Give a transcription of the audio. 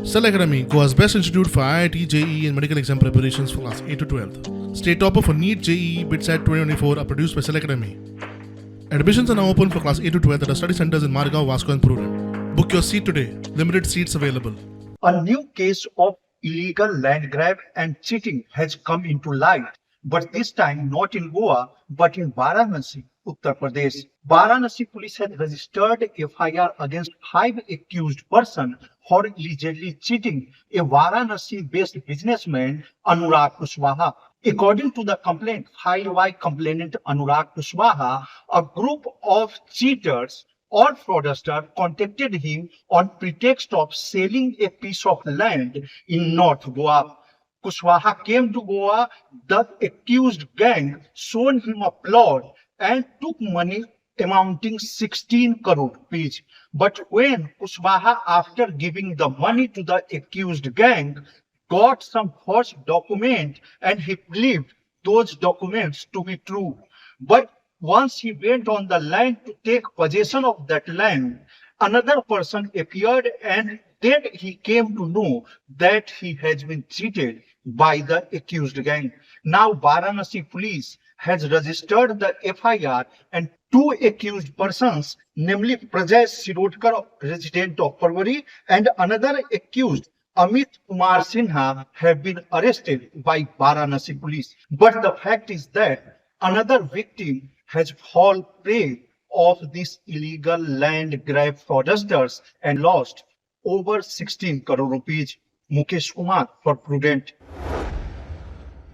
Cell Academy, Goa's best institute for IIT, JEE and medical exam preparations for class 8 to 12. State topper for NEET, JEE, BITSAT 2024 are produced by Cell Academy. Admissions are now open for class 8 to 12 at our study centers in Margao, Vasco and Prudent. Book your seat today. Limited seats available. A new case of illegal land grab and cheating has come into light, but this time not in Goa, but in Varanasi, Uttar Pradesh. Varanasi police has registered FIR against 5 accused persons for allegedly cheating a Varanasi-based businessman, Anurag Kushwaha. According to the complaint filed by complainant Anurag Kushwaha, a group of cheaters or fraudster contacted him on pretext of selling a piece of land in North Goa. Kushwaha came to Goa. The accused gang sold him a plot and took money amounting 16 crore rupees. But when Kushwaha, after giving the money to the accused gang, got some false document and he believed those documents to be true. But once he went on the land to take possession of that land, another person appeared and then he came to know that he has been cheated by the accused gang. Now Varanasi police has registered the FIR and 2 accused persons, namely Prajay Sinandkar, resident of Parwari, and another accused, Amit Kumar Sinha, have been arrested by Varanasi police. But the fact is that another victim has fallen prey of these illegal land grab fraudsters and lost over 16 crore rupees. Mukesh Kumar for Prudent.